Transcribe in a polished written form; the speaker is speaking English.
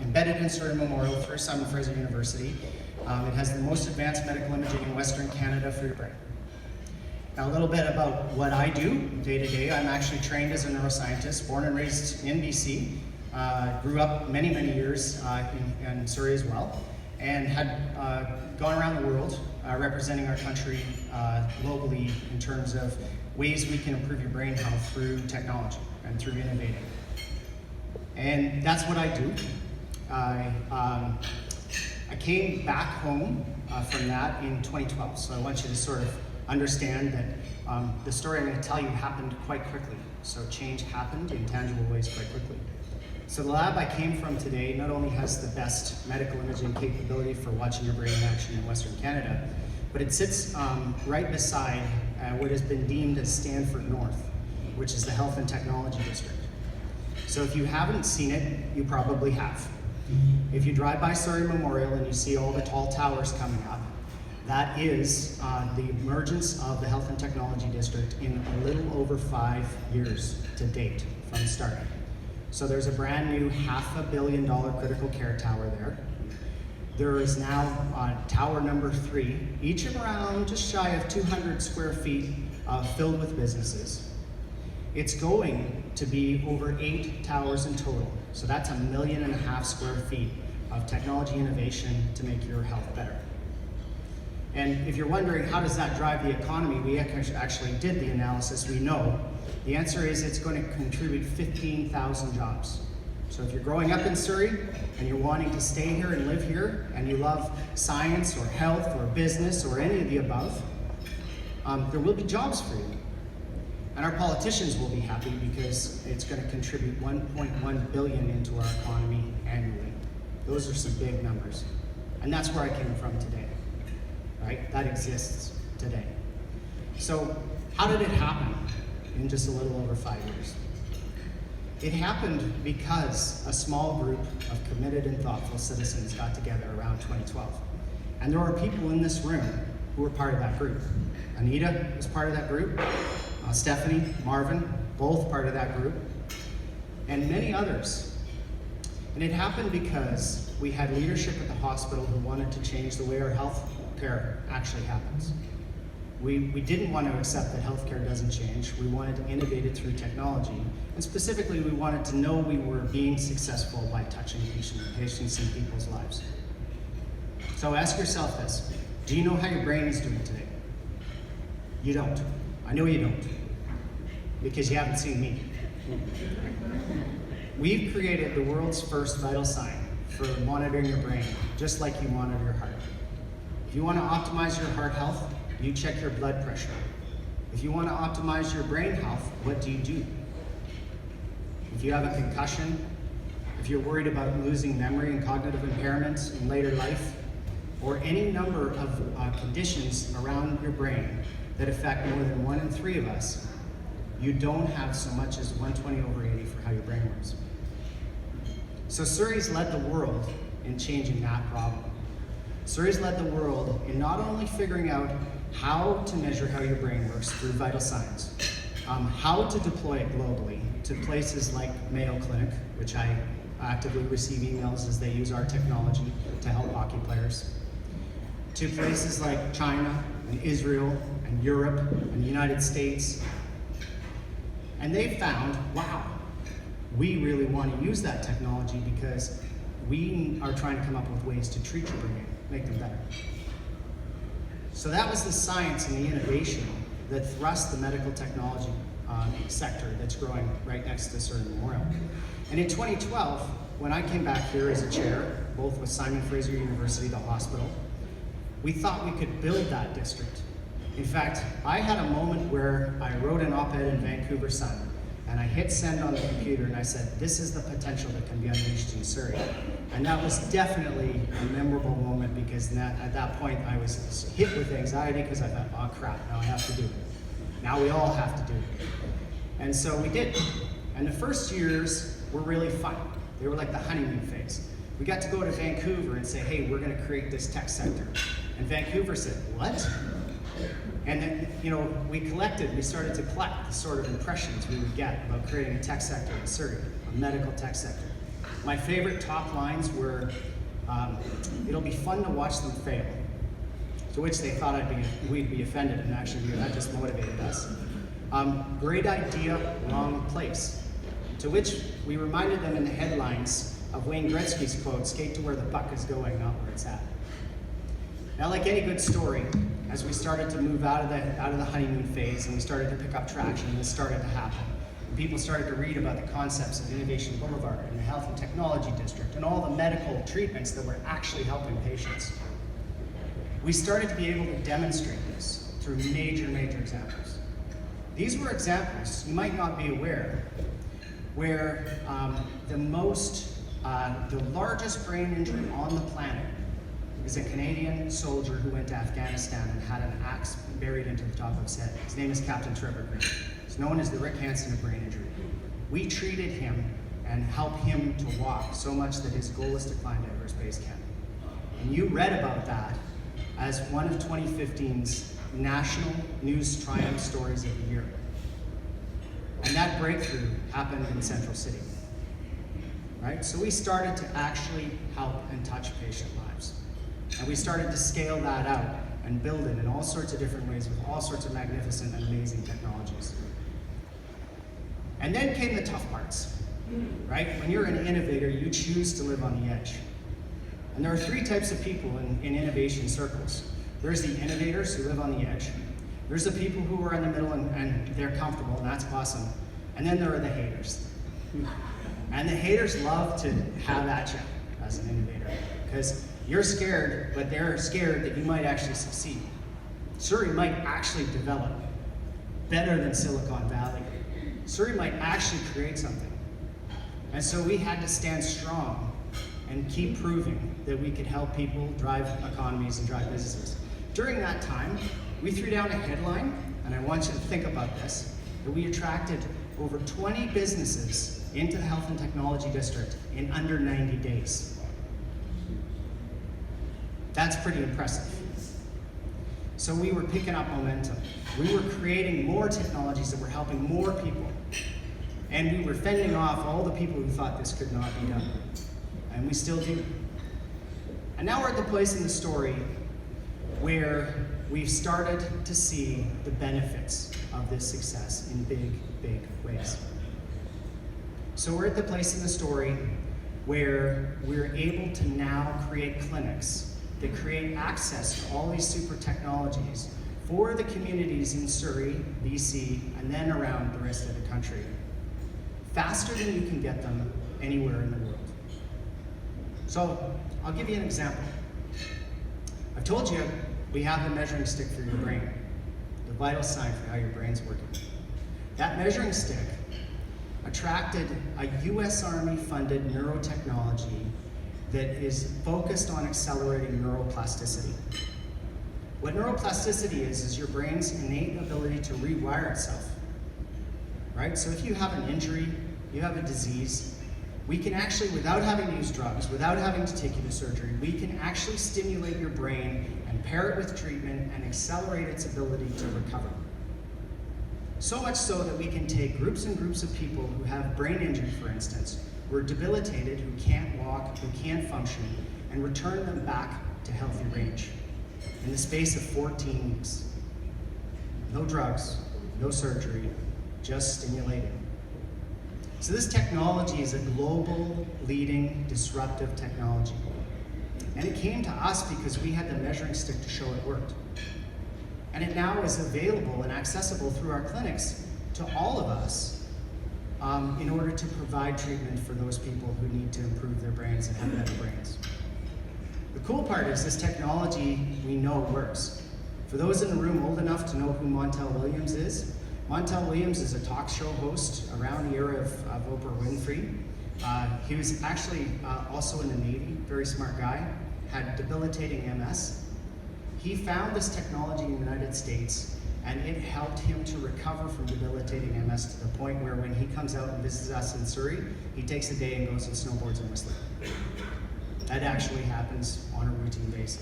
embedded in Surrey Memorial through Simon Fraser University. It has the most advanced medical imaging in Western Canada for your brain. Now a little bit about what I do day to day. I'm actually trained as a neuroscientist, born and raised in BC, grew up many years in Surrey as well, and had gone around the world representing our country globally in terms of ways we can improve your brain health through technology and through innovating. And that's what I do. I came back home from that in 2012, so I want you to sort of understand that the story I'm going to tell you happened quite quickly. So change happened in tangible ways quite quickly. So the lab I came from today not only has the best medical imaging capability for watching your brain in action in Western Canada, but it sits right beside what has been deemed as Stanford North, which is the Health and Technology District. So if you haven't seen it, you probably have. If you drive by Surrey Memorial and you see all the tall towers coming up, that is the emergence of the Health and Technology District in a little over 5 years to date from starting. So there's a brand new $500 million critical care tower there. There is now tower number 3, each around just shy of 200 square feet filled with businesses. It's going to be over 8 towers in total. So that's 1.5 million square feet of technology innovation to make your health better. And if you're wondering how does that drive the economy, we actually did the analysis. We know the answer is it's going to contribute 15,000 jobs. So if you're growing up in Surrey and you're wanting to stay here and live here and you love science or health or business or any of the above, there will be jobs for you. And our politicians will be happy because it's going to contribute 1.1 billion into our economy annually. Those are some big numbers. And that's where I came from today, right? That exists today. So how did it happen in just a little over 5 years? It happened because a small group of committed and thoughtful citizens got together around 2012. And there are people in this room who were part of that group. Anita was part of that group. Stephanie, Marvin, both part of that group, and many others. And it happened because we had leadership at the hospital who wanted to change the way our health care actually happens. We didn't want to accept that healthcare doesn't change. We wanted to innovate it through technology. And specifically, we wanted to know we were being successful by touching patients in people's lives. So ask yourself this. Do you know how your brain is doing today? You don't. I know you don't, because you haven't seen me. We've created the world's first vital sign for monitoring your brain, just like you monitor your heart. If you want to optimize your heart health, you check your blood pressure. If you want to optimize your brain health, what do you do? If you have a concussion, if you're worried about losing memory and cognitive impairments in later life, or any number of conditions around your brain that affect more than 1 in 3 of us, you don't have so much as 120/80 for how your brain works. So Surrey's led the world in changing that problem. Surrey's led the world in not only figuring out how to measure how your brain works through vital signs, how to deploy it globally to places like Mayo Clinic, which I actively receive emails as they use our technology to help hockey players, to places like China and Israel and Europe and the United States. And they found, wow, we really want to use that technology because we are trying to come up with ways to treat your brain, make them better. So that was the science and the innovation that thrust the medical technology sector that's growing right next to Surrey Memorial. And in 2012, when I came back here as a chair, both with Simon Fraser University, the hospital, we thought we could build that district. In fact, I had a moment where I wrote an op-ed in Vancouver Sun, and I hit send on the computer and I said, this is the potential that can be unleashed in Surrey. And that was definitely a memorable moment because at that point I was hit with anxiety because I thought, oh crap, now I have to do it. Now we all have to do it. And so we did. And the first years were really fun. They were like the honeymoon phase. We got to go to Vancouver and say, hey, we're gonna create this tech sector. And Vancouver said, what? And then, we started to collect the sort of impressions we would get about creating a tech sector in Surrey, a medical tech sector. My favorite top lines were, it'll be fun to watch them fail. To which they thought we'd be offended, and actually that just motivated us. Great idea, wrong place. To which we reminded them in the headlines of Wayne Gretzky's quote, "Skate to where the puck is going, not where it's at." Now, like any good story, as we started to move out of the honeymoon phase and we started to pick up traction, this started to happen. And people started to read about the concepts of Innovation Boulevard and the Health and Technology District and all the medical treatments that were actually helping patients. We started to be able to demonstrate this through major examples. These were examples, you might not be aware, where the largest brain injury on the planet is a Canadian soldier who went to Afghanistan and had an axe buried into the top of his head. His name is Captain Trevor Green. He's known as the Rick Hansen of brain injury. We treated him and helped him to walk so much that his goal is to climb to Everest Base Camp. And you read about that as one of 2015's National News Triumph Stories of the Year. And that breakthrough happened in Central City, right? So we started to actually help and touch patient lives. And we started to scale that out and build it in all sorts of different ways with all sorts of magnificent and amazing technologies. And then came the tough parts, right? When you're an innovator, you choose to live on the edge. And there are three types of people in innovation circles. There's the innovators who live on the edge. There's the people who are in the middle and they're comfortable, and that's awesome. And then there are the haters. And the haters love to have at you as an innovator, because you're scared, but they're scared that you might actually succeed. Surrey might actually develop better than Silicon Valley. Surrey might actually create something. And so we had to stand strong and keep proving that we could help people drive economies and drive businesses. During that time, we threw down a headline, and I want you to think about this, that we attracted over 20 businesses into the Health and Technology District in under 90 days. That's pretty impressive. So we were picking up momentum. We were creating more technologies that were helping more people. And we were fending off all the people who thought this could not be done. And we still do. And now we're at the place in the story where we've started to see the benefits of this success in big ways. So we're at the place in the story where we're able to now create clinics that create access to all these super technologies for the communities in Surrey, BC, and then around the rest of the country, faster than you can get them anywhere in the world. So I'll give you an example. I've told you we have the measuring stick for your brain, the vital sign for how your brain's working. That measuring stick attracted a US Army funded neurotechnology that is focused on accelerating neuroplasticity. What neuroplasticity is your brain's innate ability to rewire itself, right? So if you have an injury, you have a disease, we can actually, without having to use drugs, without having to take you to surgery, we can actually stimulate your brain and pair it with treatment and accelerate its ability to recover. So much so that we can take groups and groups of people who have brain injury, for instance, who are debilitated, who can't walk, who can't function, and return them back to healthy range in the space of 14 weeks. No drugs, no surgery, just stimulating. So this technology is a global, leading, disruptive technology. And it came to us because we had the measuring stick to show it worked. And it now is available and accessible through our clinics to all of us in order to provide treatment for those people who need to improve their brains and have better brains. The cool part is this technology we know works. For those in the room old enough to know who Montel Williams is, Montel Williams is a talk show host around the era of Oprah Winfrey. He was actually also in the Navy, very smart guy, had debilitating MS. He found this technology in the United States, and it helped him to recover from debilitating MS to the point where when he comes out and visits us in Surrey, he takes a day and goes and snowboards in Whistler. That actually happens on a routine basis.